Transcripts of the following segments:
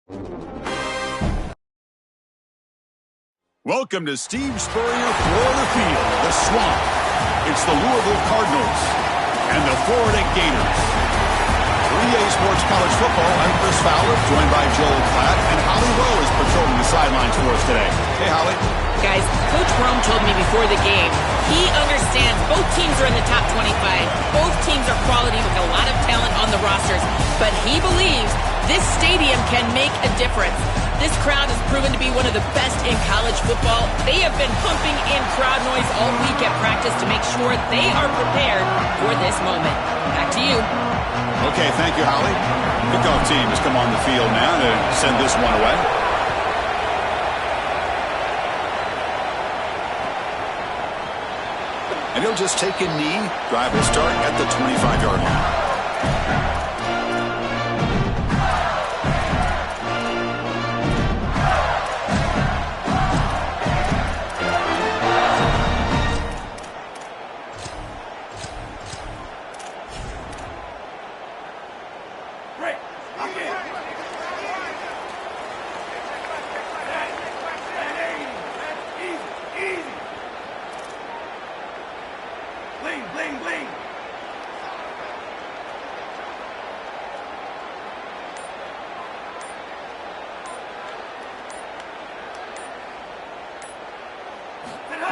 Welcome to Steve Spurrier Florida Field, the Swamp. It's the Louisville Cardinals and the Florida Gators. For EA Sports College Football, I'm Chris Fowler, joined by Joel Klatt, and Holly Rowe is patrolling the sidelines for us today. Hey, Holly. Guys, Coach Rome told me before the game, he understands both teams are in the top 25. Both teams are quality with a lot of talent on the rosters, but he believes this stadium can make a difference. This crowd has proven to be one of the best in college football. They have been pumping in crowd noise all week at practice to make sure they are prepared for this moment. Back to you. Okay, thank you, Holly. Kickoff team has come on the field now to send this one away. And he'll just take a knee. Drive will start at the 25-yard line.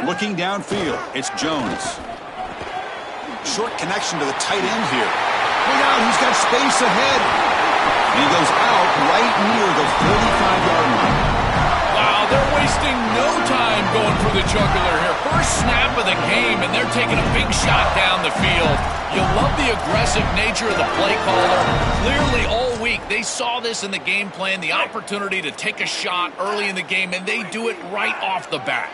Looking downfield, it's Jones. Short connection to the tight end here. Look out, he's got space ahead. And he goes out right near the 45-yard line. Wow, they're wasting no time going for the jugular here. First snap of the game, and they're taking a big shot down the field. You love the aggressive nature of the play caller. Clearly, all week, they saw this in the game plan, the opportunity to take a shot early in the game, and they do it right off the bat.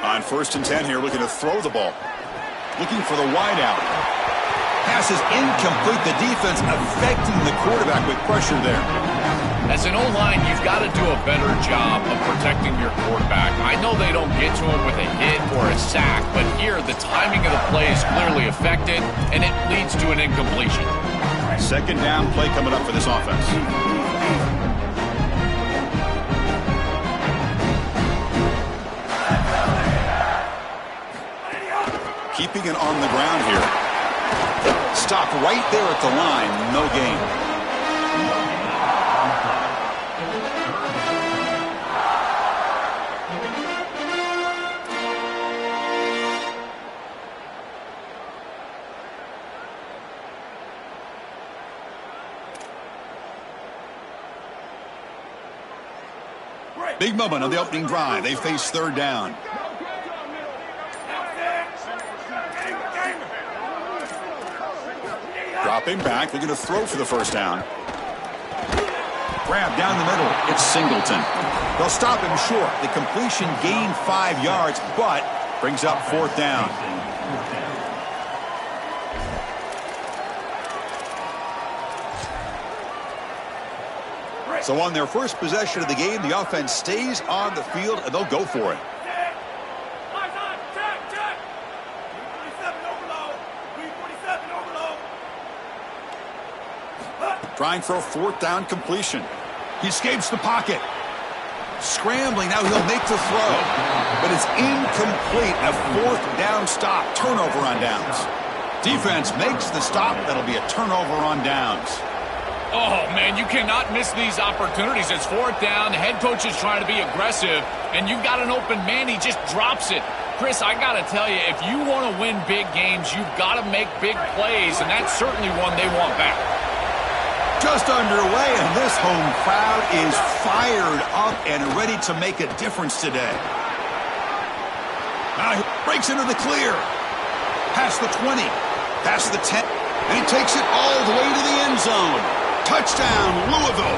On 1st and 10 here, looking to throw the ball. Looking for the wide out. Pass is incomplete. The defense affecting the quarterback with pressure there. As an O-line, you've got to do a better job of protecting your quarterback. I know they don't get to him with a hit or a sack, but here the timing of the play is clearly affected, and it leads to an incompletion. Second down play coming up for this offense. Keeping it on the ground here. Stop right there at the line. No gain. Big moment on the opening drive. They face third down. Dropping back, looking to throw for the first down. Grab down the middle, it's Singleton. They'll stop him short. The completion gained 5 yards, but brings up fourth down. So on their first possession of the game, the offense stays on the field, and they'll go for it. Trying for a fourth down completion. He escapes the pocket. Scrambling, now he'll make the throw. But it's incomplete. A fourth down stop. Turnover on downs. Defense makes the stop. That'll be a turnover on downs. Oh, man, you cannot miss these opportunities. It's fourth down. The head coach is trying to be aggressive, and you've got an open man. He just drops it. Chris, I got to tell you, if you want to win big games, you've got to make big plays, and that's certainly one they want back. Just underway, and this home crowd is fired up and ready to make a difference today. Now he breaks into the clear. Past the 20, past the 10, and he takes it all the way to the end zone. Touchdown, Louisville.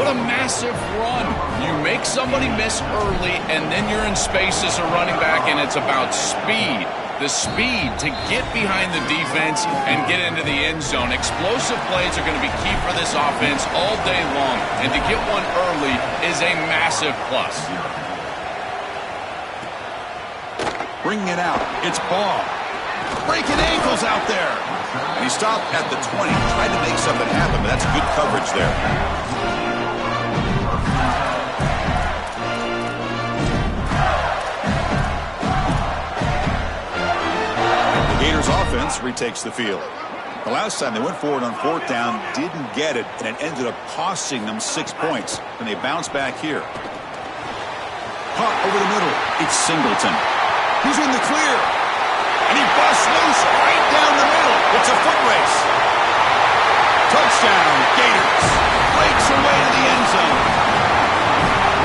What a massive run. You make somebody miss early, and then you're in space as a running back, and it's about speed. The speed to get behind the defense and get into the end zone. Explosive plays are going to be key for this offense all day long, and to get one early is a massive plus. Bringing it out. It's Ball. Breaking ankles out there. And he stopped at the 20. Tried to make something happen, but that's good coverage there. The Gators offense retakes the field. The last time they went forward on fourth down, didn't get it, and it ended up costing them 6 points. And they bounce back here. Caught over the middle. It's Singleton. He's in the clear. And he busts loose right down the middle. It's a foot race. Touchdown, Gators. Breaks away to the end zone.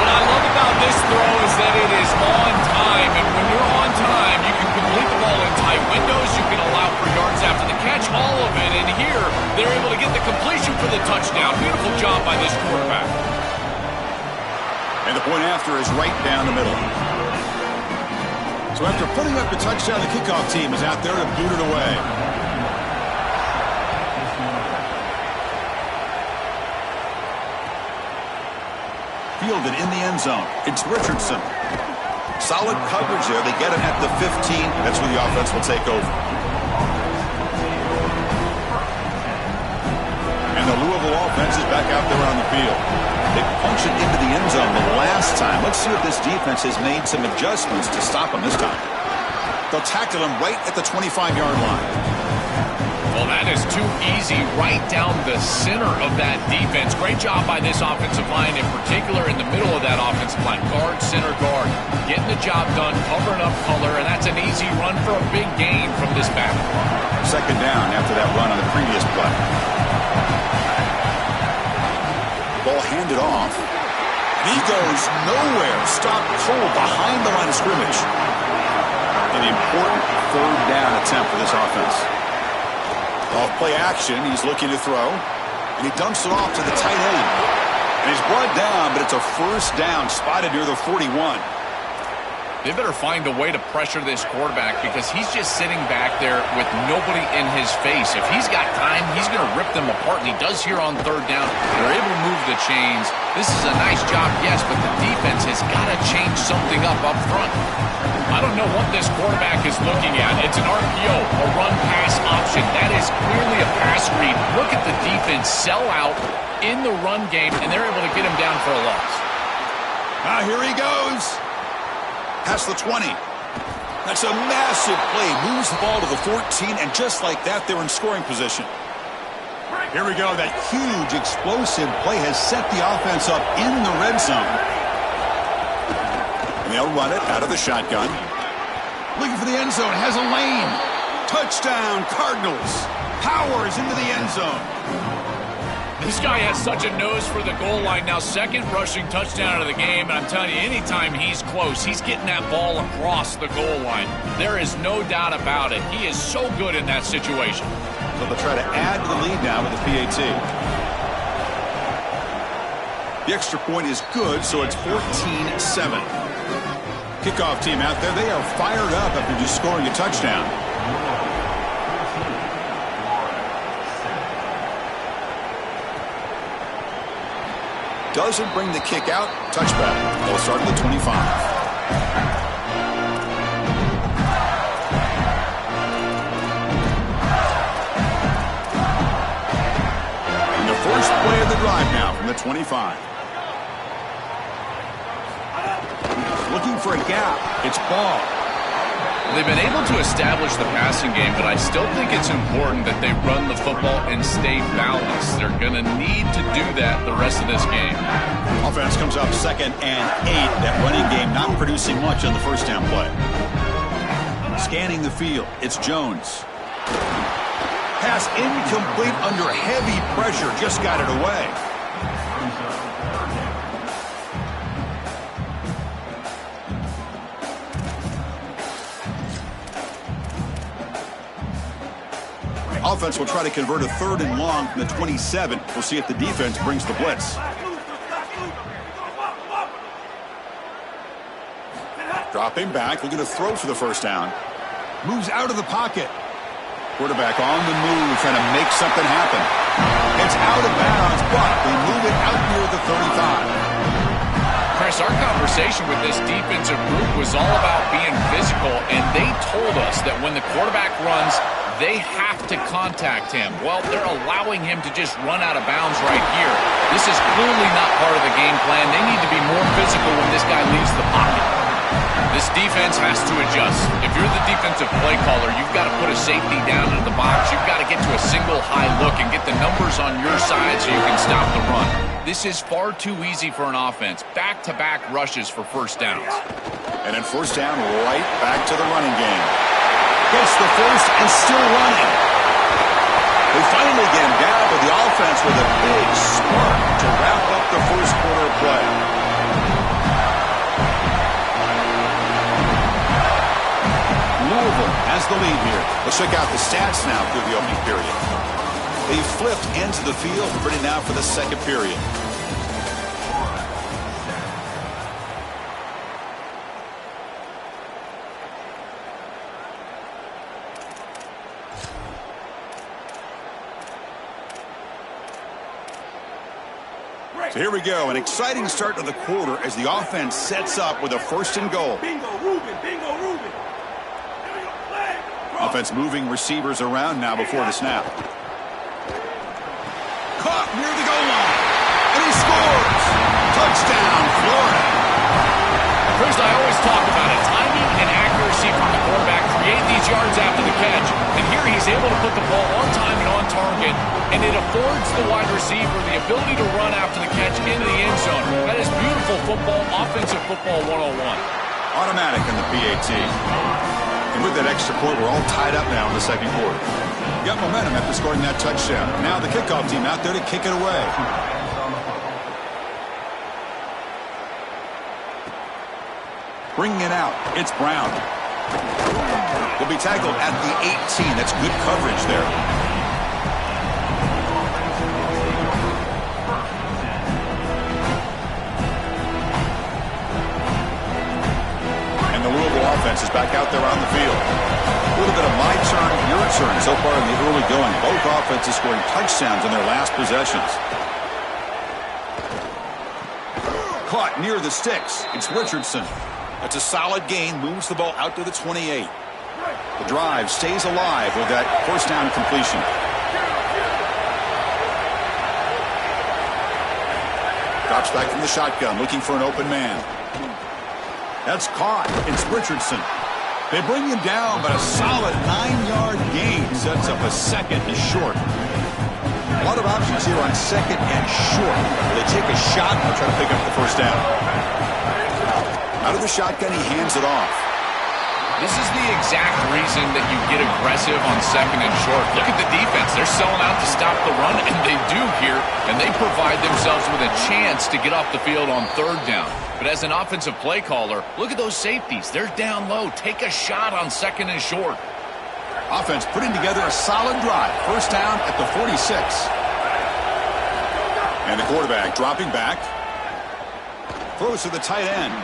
What I love about this throw is that it is on time. And when you're on time, you can complete the ball in tight windows. You can allow for yards after the catch, all of it. And here, they're able to get the completion for the touchdown. Beautiful job by this quarterback. And the point after is right down the middle. So after putting up the touchdown, the kickoff team is out there to boot it away. Fielded in the end zone. It's Richardson. Solid coverage there. They get him at the 15. That's where the offense will take over. And the Louisville offense is back out there on the field. They punched it into the end zone the last time. Let's see if this defense has made some adjustments to stop them this time. They'll tackle him right at the 25-yard line. Well, that is too easy right down the center of that defense. Great job by this offensive line, in particular in the middle of that offensive line. Guard, center, guard. Getting the job done, covering up color, and that's an easy run for a big gain from this back. Second down after that run on the previous play. Ball handed off. He goes nowhere. Stopped cold behind the line of scrimmage. An important third down attempt for this offense. Off play action, he's looking to throw. And he dumps it off to the tight end. And he's brought down, but it's a first down spotted near the 41. They better find a way to pressure this quarterback because he's just sitting back there with nobody in his face. If he's got time, he's going to rip them apart, and he does here on third down. They're able to move the chains. This is a nice job, yes, but the defense has got to change something up front. I don't know what this quarterback is looking at. It's an RPO, a run-pass option. That is clearly a pass read. Look at the defense sell out in the run game, and they're able to get him down for a loss. Now here he goes. Past the 20. That's a massive play. Moves the ball to the 14, and just like that, they're in scoring position. Here we go. That huge, explosive play has set the offense up in the red zone. And they'll run it out of the shotgun. Looking for the end zone. Has a lane. Touchdown, Cardinals. Powers into the end zone. This guy has such a nose for the goal line now. Second rushing touchdown of the game. And I'm telling you, anytime he's close, he's getting that ball across the goal line. There is no doubt about it. He is so good in that situation. So they'll try to add to the lead now with the PAT. The extra point is good, so it's 14-7. Kickoff team out there, they are fired up after just scoring a touchdown. Doesn't bring the kick out. Touchback. They'll start at the 25. And the first play of the drive now from the 25. Looking for a gap. It's Ball. They've been able to establish the passing game, but I still think it's important that they run the football and stay balanced. They're going to need to do that the rest of this game. Offense comes up 2nd and 8. That running game not producing much on the first down play. Scanning the field. It's Jones. Pass incomplete under heavy pressure. Just got it away. Offense will try to convert a 3rd and long from the 27. We'll see if the defense brings the blitz. Dropping back, looking to throw for the first down. Moves out of the pocket. Quarterback on the move, trying to make something happen. It's out of bounds, but they move it out near the 35. Chris, our conversation with this defensive group was all about being physical, and they told us that when the quarterback runs, they have to contact him. Well, they're allowing him to just run out of bounds right here. This is clearly not part of the game plan. They need to be more physical when this guy leaves the pocket. This defense has to adjust. If you're the defensive play caller, you've got to put a safety down into the box. You've got to get to a single high look and get the numbers on your side so you can stop the run. This is far too easy for an offense. Back-to-back rushes for first downs. And then first down, right back to the running game. Gets the first and still running. They finally get him down, but the offense with a big spark to wrap up the first quarter of play. Louisville has the lead here. Let's check out the stats now through the opening period. They flipped into the field, ready now for the second period. So here we go, an exciting start to the quarter as the offense sets up with a first and goal. Bingo, Ruben, bingo, Ruben. Offense moving receivers around now before the snap. Caught near the goal line, and he scores! Touchdown, Florida! First, I always talk about it. Timing and accuracy from the quarterback create these yards after the catch. And here he's able to put the ball on time and on target, and it affords the wide receiver the ability to run after the catch into the end zone. That is beautiful football, offensive football 101. Automatic in the PAT. And with that extra point, we're all tied up now in the second quarter. Got momentum after scoring that touchdown. Now the kickoff team out there to kick it away. Bringing it out, it's Brown. Will be tackled at the 18. That's good coverage there. And the Louisville offense is back out there on the field. A little bit of my turn, your turn so far in the early going. Both offenses scoring touchdowns in their last possessions. Caught near the sticks. It's Richardson. That's a solid gain. Moves the ball out to the 28. The drive stays alive with that first down completion. Drops back from the shotgun, looking for an open man. That's caught. It's Richardson. They bring him down, but a solid 9-yard gain sets up a second and short. A lot of options here on second and short. They take a shot and try to pick up the first down. Out of the shotgun, he hands it off. This is the exact reason that you get aggressive on second and short. Look at the defense. They're selling out to stop the run, and they do here, and they provide themselves with a chance to get off the field on third down. But as an offensive play caller, look at those safeties. They're down low. Take a shot on second and short. Offense putting together a solid drive. First down at the 46. And the quarterback dropping back. Throws to the tight end.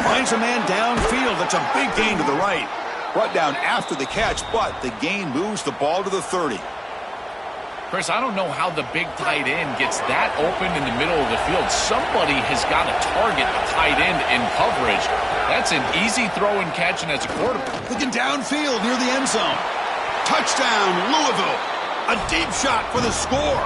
Finds a man downfield. That's a big gain to the right. Brought down after the catch, but the gain moves the ball to the 30. Chris, I don't know how the big tight end gets that open in the middle of the field. Somebody has got to target the tight end in coverage. That's an easy throw and catch, and as a quarterback. Looking downfield near the end zone. Touchdown, Louisville. A deep shot for the score.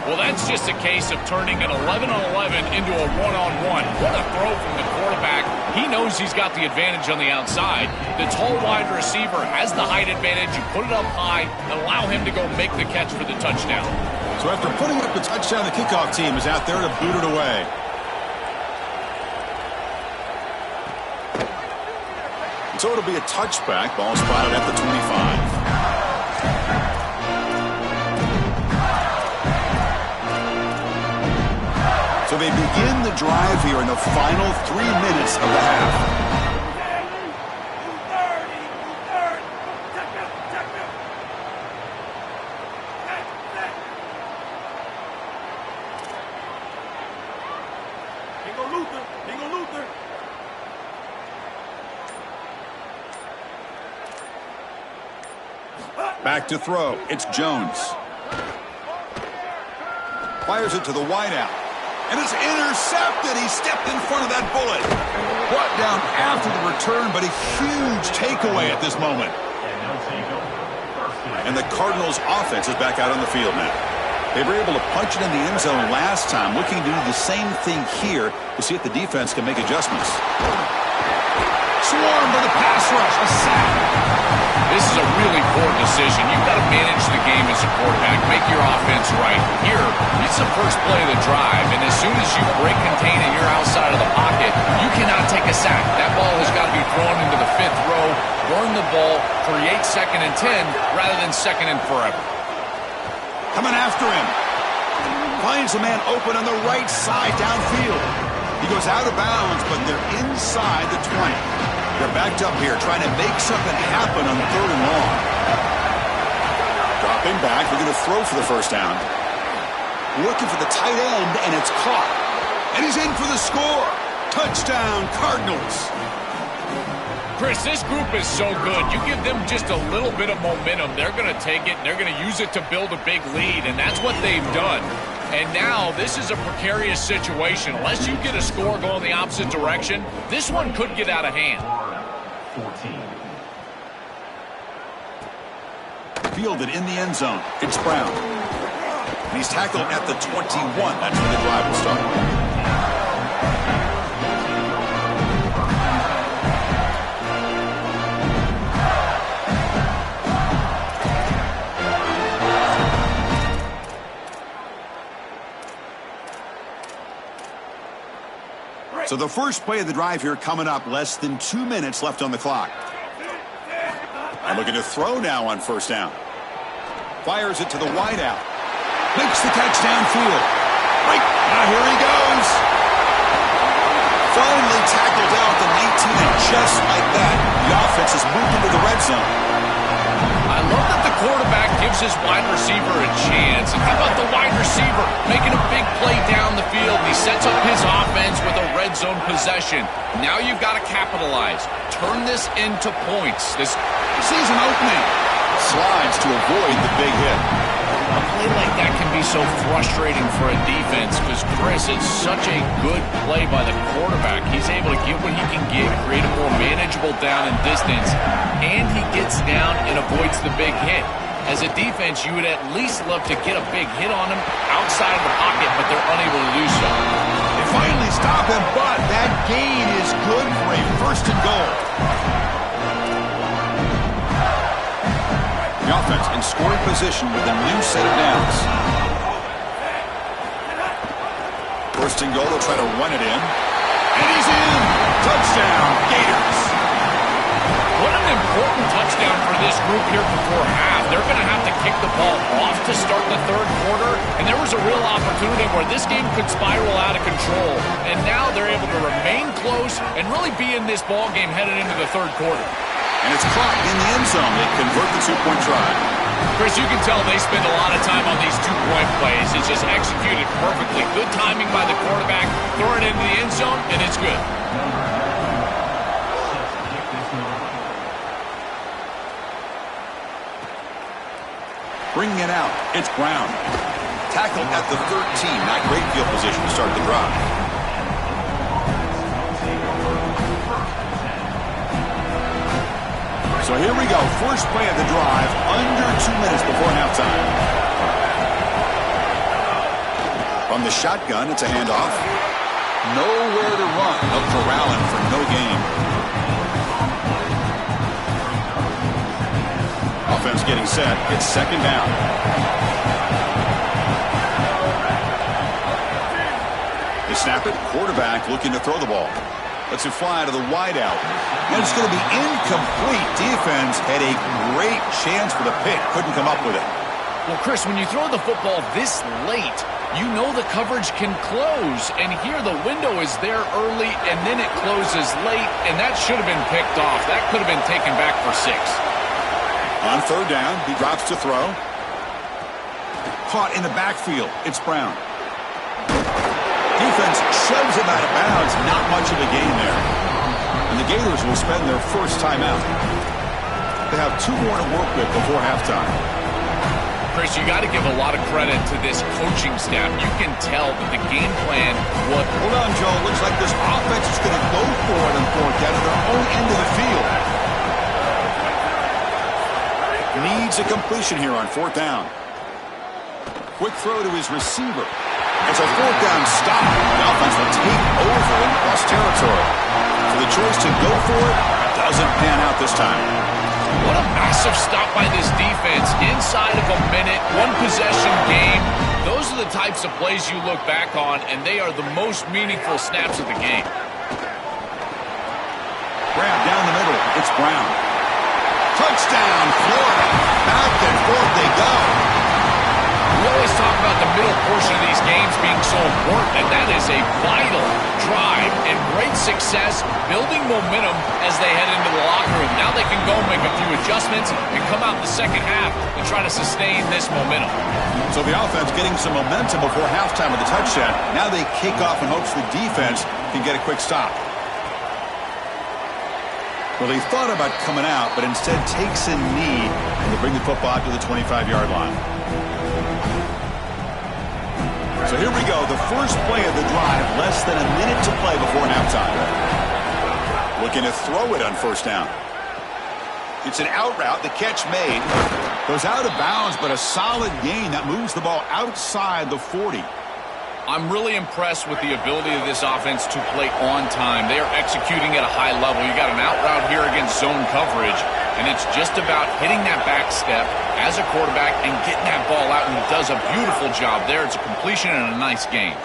Well, that's just a case of turning an 11-on-11 into a one-on-one. What a throw from the quarterback. He knows he's got the advantage on the outside. The tall wide receiver has the height advantage. You put it up high and allow him to go make the catch for the touchdown. So after putting up the touchdown, the kickoff team is out there to boot it away. And so it'll be a touchback. Ball spotted at the 25. So they begin the drive here in the final 3 minutes of the half. Back to throw. It's Jones. Fires it to the wideout. And it's intercepted. He stepped in front of that bullet. Brought down after the return, but a huge takeaway at this moment. And the Cardinals' offense is back out on the field now. They were able to punch it in the end zone last time, looking to do the same thing here to see if the defense can make adjustments. Swarm for the pass rush, a sack. This is a really poor decision. You've got to manage the game as a quarterback, make your offense right. Here, it's the first play of the drive, and as soon as you break contain and you're outside of the pocket, you cannot take a sack. That ball has got to be thrown into the 5th row, burn the ball, create 2nd and 10 rather than 2nd and forever. Coming after him. Finds a man open on the right side downfield. He goes out of bounds, but they're inside the 20. They're backed up here, trying to make something happen on 3rd and long. Dropping back, they're going to throw for the first down. Looking for the tight end, and it's caught. And he's in for the score. Touchdown, Cardinals. Chris, this group is so good. You give them just a little bit of momentum, they're going to take it, and they're going to use it to build a big lead, and that's what they've done. And now this is a precarious situation. Unless you get a score going the opposite direction, this one could get out of hand. 14. Fielded in the end zone. It's Brown. And he's tackled at the 21. That's where the drive will start. So the first play of the drive here coming up, less than 2 minutes left on the clock. And looking to throw now on first down. Fires it to the wideout. Makes the catch downfield. Right, now here he goes. Finally tackled out the 19, and just like that, the offense has moved into the red zone. I love that the quarterback gives his wide receiver a chance. And how about the wide receiver making a big play down the field? And he sets up his offense with a red zone possession. Now you've got to capitalize. Turn this into points. This sees an opening. Slides to avoid the big hit. A play like that can be so frustrating for a defense because, Chris, it's such a good play by the quarterback. He's able to get what he can get, create a more manageable down and distance, and he gets down and avoids the big hit. As a defense, you would at least love to get a big hit on him outside of the pocket, but they're unable to do so. They finally stop him, but that gain is good for a 1st and goal. The offense in scoring position with a new set of downs. 1st and goal, they'll try to run it in. And he's in! Touchdown, Gators! What an important touchdown for this group here before half. They're going to have to kick the ball off to start the 3rd quarter, and there was a real opportunity where this game could spiral out of control. And now they're able to remain close and really be in this ball game headed into the 3rd quarter. And it's caught in the end zone. They convert the 2-point try. Chris, you can tell they spend a lot of time on these 2-point plays. It's just executed perfectly. Good timing by the quarterback. Throw it into the end zone, and it's good. Bringing it out, it's Brown. Tackled at the 13. Not great field position to start the drive. So here we go, first play of the drive, under 2 minutes before halftime. From the shotgun, it's a handoff. Nowhere to run. They'll corral him for no gain. Offense getting set. It's 2nd down. They snap it. Quarterback looking to throw the ball. Lets it fly to the wideout. And it's going to be incomplete. Defense had a great chance for the pick. Couldn't come up with it. Well, Chris, when you throw the football this late, you know the coverage can close. And here the window is there early, and then it closes late. And that should have been picked off. That could have been taken back for 6. On 3rd down, he drops to throw. Caught in the backfield. It's Brown. Defense shoves him out of bounds. Not much of a gain there. And the Gators will spend their first timeout. They have 2 more to work with before halftime. Chris, you got to give a lot of credit to this coaching staff. You can tell that the game plan, Hold on, Joe. Looks like this offense is going to go for it on fourth down at their own end of the field. Needs a completion here on fourth down. Quick throw to his receiver. It's a fourth down stop. The offense will take over in cross territory. So the choice to go for it doesn't pan out this time. what a massive stop by this defense. Inside of a minute, one possession game. Those are the types of plays you look back on, and they are the most meaningful snaps of the game. Grab down the middle. It's Brown. Touchdown, Florida. Back and forth they go. We always talk about the middle portion of these games being so important, and that is a vital drive and great success, building momentum as they head into the locker room. Now they can go make a few adjustments and come out in the second half and try to sustain this momentum. So the offense getting some momentum before halftime with the touchdown. Now they kick off in hopes the defense can get a quick stop. Well, he thought about coming out, but instead takes a knee and they bring the football out to the 25-yard line. So here we go, the first play of the drive, less than a minute to play before halftime. Looking to throw it on first down. It's an out route, the catch made. Goes out of bounds, but a solid gain that moves the ball outside the 40. I'm really impressed with the ability of this offense to play on time. They are executing at a high level. You got an out route here against zone coverage, and it's just about hitting that back step as a quarterback and getting that ball out, and he does a beautiful job there. It's a completion and a nice gain.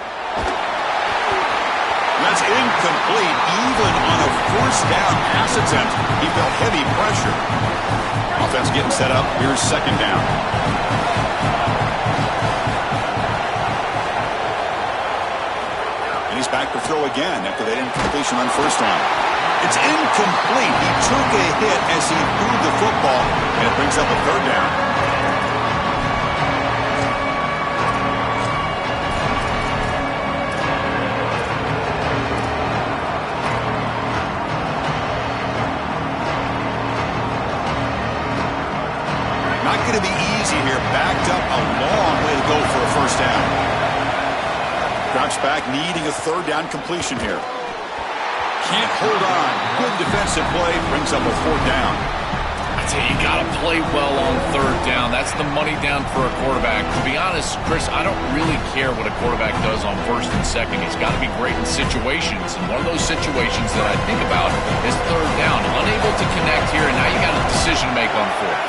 That's incomplete. Even on a first down pass attempt, he felt heavy pressure. Offense getting set up. Here's second down. And he's back to throw again after that incompletion on first down. It's incomplete. He took a hit as he threw the football, and it brings up a third down. Not going to be easy here. Backed up a long way to go for a first down. Drops back, needing a third down completion here. Can't hold on. Good defensive play. Brings up a fourth down. I tell you, you got to play well on third down. That's the money down for a quarterback. To be honest, Chris, I don't really care what a quarterback does on first and second. He's got to be great in situations. And one of those situations that I think about is third down. Unable to connect here, and now you got a decision to make on fourth.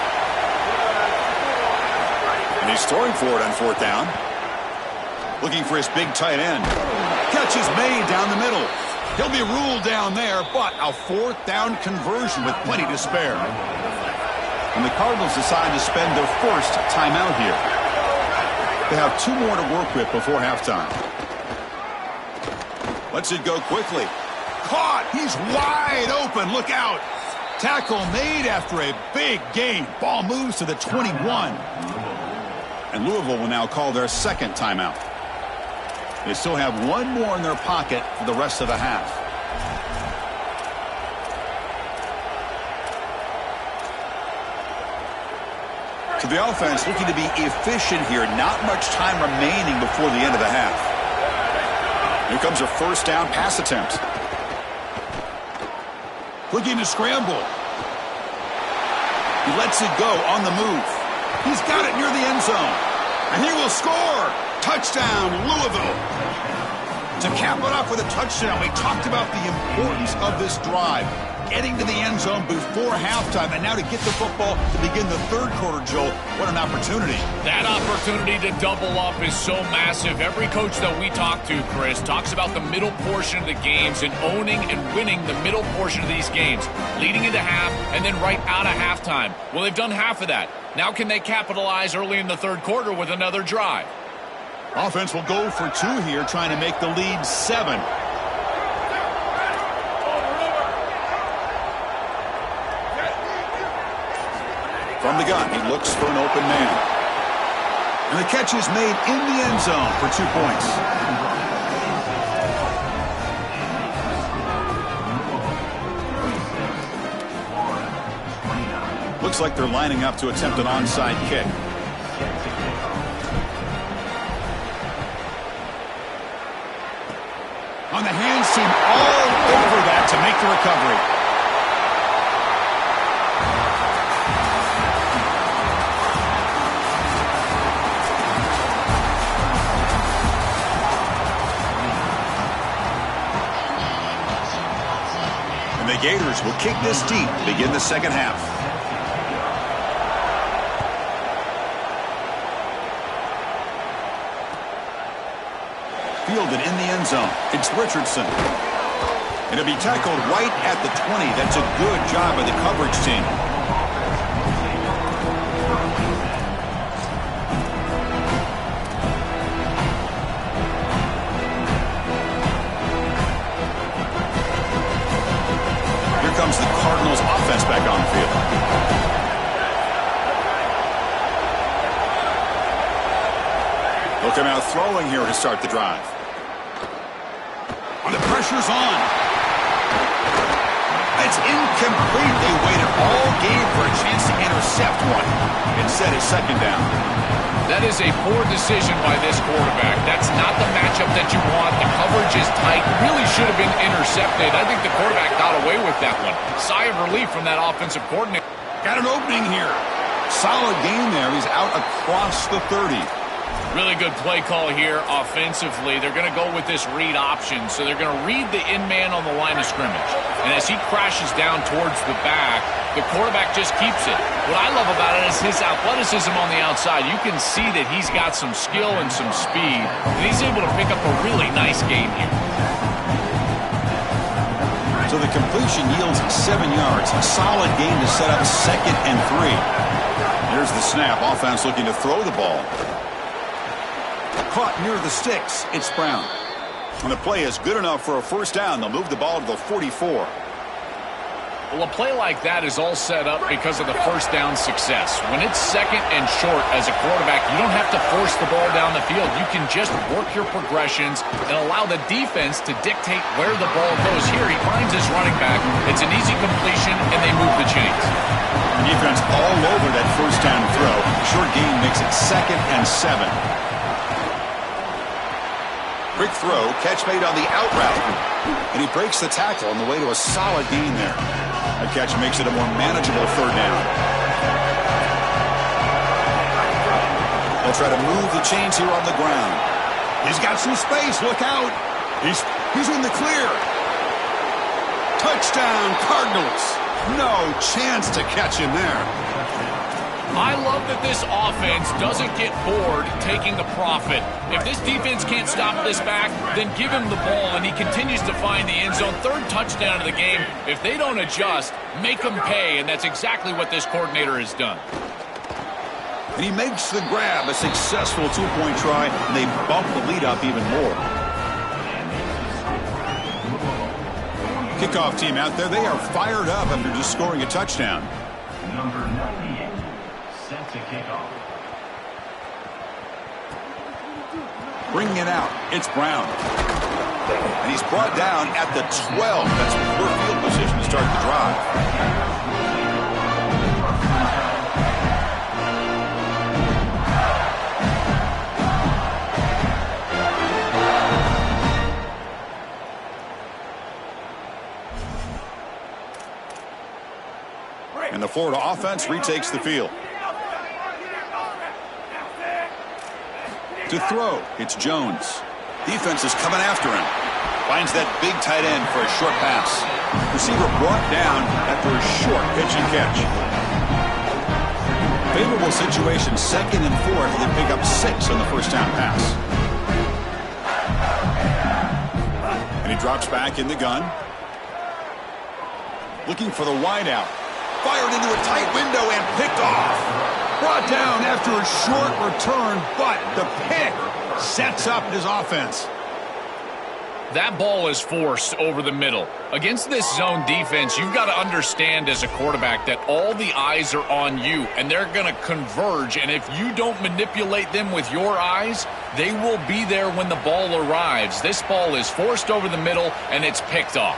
And he's throwing for it on fourth down. Looking for his big tight end. Catch is made down the middle. He'll be ruled down there, but a fourth down conversion with plenty to spare. And the Cardinals decide to spend their first timeout here. They have two more to work with before halftime. Lets it go quickly. Caught! He's wide open. Look out! Tackle made after a big gain. Ball moves to the 21. And Louisville will now call their second timeout. They still have one more in their pocket for the rest of the half. So the offense looking to be efficient here. Not much time remaining before the end of the half. Here comes a first down pass attempt. Looking to scramble. He lets it go on the move. He's got it near the end zone. And he will score. Touchdown, Louisville. To cap it off with a touchdown, we talked about the importance of this drive. Getting to the end zone before halftime, and now to get the football to begin the third quarter, Joel. What an opportunity. That opportunity to double up is so massive. Every coach that we talk to, Chris, talks about the middle portion of the games and owning and winning the middle portion of these games, leading into half and then right out of halftime. Well, they've done half of that. Now can they capitalize early in the third quarter with another drive? Offense will go for two here, trying to make the lead 7. From the gun, he looks for an open man. And the catch is made in the end zone for 2 points. Looks like they're lining up to attempt an onside kick. the recovery. And the Gators will kick this deep to begin the second half. Fielded in the end zone. It's Richardson. And it'll be tackled right at the 20. That's a good job by the coverage team. Here comes the Cardinals offense back on the field. Look him out throwing here to start the drive. And the pressure's on. It's incomplete. They waited all game for a chance to intercept one. Instead, it's second down. That is a poor decision by this quarterback. That's not the matchup that you want. The coverage is tight. Really should have been intercepted. I think the quarterback got away with that one. Sigh of relief from that offensive coordinator. Got an opening here. Solid game there. He's out across the 30. Really good play call here offensively. They're going to go with this read option, so they're going to read the in man on the line of scrimmage. And as he crashes down towards the back, the quarterback just keeps it. What I love about it is his athleticism on the outside. You can see that he's got some skill and some speed, and he's able to pick up a really nice gain here. So the completion yields 7 yards. A solid gain to set up 2nd and 3. Here's the snap. Offense looking to throw the ball. Caught near the sticks. It's Brown. And the play is good enough for a first down. They'll move the ball to the 44. Well, a play like that is all set up because of the first down success. When it's 2nd and short as a quarterback, you don't have to force the ball down the field. You can just work your progressions and allow the defense to dictate where the ball goes. Here, he finds his running back. It's an easy completion, and they move the chains. The defense all over that first down throw. Short gain makes it 2nd and 7. Quick throw, catch made on the out route. And he breaks the tackle on the way to a solid gain there. That catch makes it a more manageable third down. They'll try to move the chains here on the ground. He's got some space, look out. He's in the clear. Touchdown, Cardinals. No chance to catch him there. I love that this offense doesn't get bored taking the profit. If this defense can't stop this back, then give him the ball, and he continues to find the end zone. 3rd touchdown of the game. If they don't adjust, make them pay, and that's exactly what this coordinator has done. And he makes the grab, a successful 2-point try, and they bump the lead up even more. Kickoff team out there, they are fired up after just scoring a touchdown. Number 98. Set to kick off. Bringing it out, it's Brown. And he's brought down at the 12. That's poor field position to start the drive. And the Florida offense retakes the field. To throw, it's Jones. Defense is coming after him. Finds that big tight end for a short pass. Receiver brought down after a short pitch and catch. Favorable situation, 2nd and 4th. They pick up 6 on the first down pass. And he drops back in the gun. Looking for the wideout. Fired into a tight window and picked off. Brought down after a short return, but the pick sets up his offense. That ball is forced over the middle. Against this zone defense, you've got to understand as a quarterback that all the eyes are on you, and they're going to converge. And if you don't manipulate them with your eyes, they will be there when the ball arrives. This ball is forced over the middle, and it's picked off.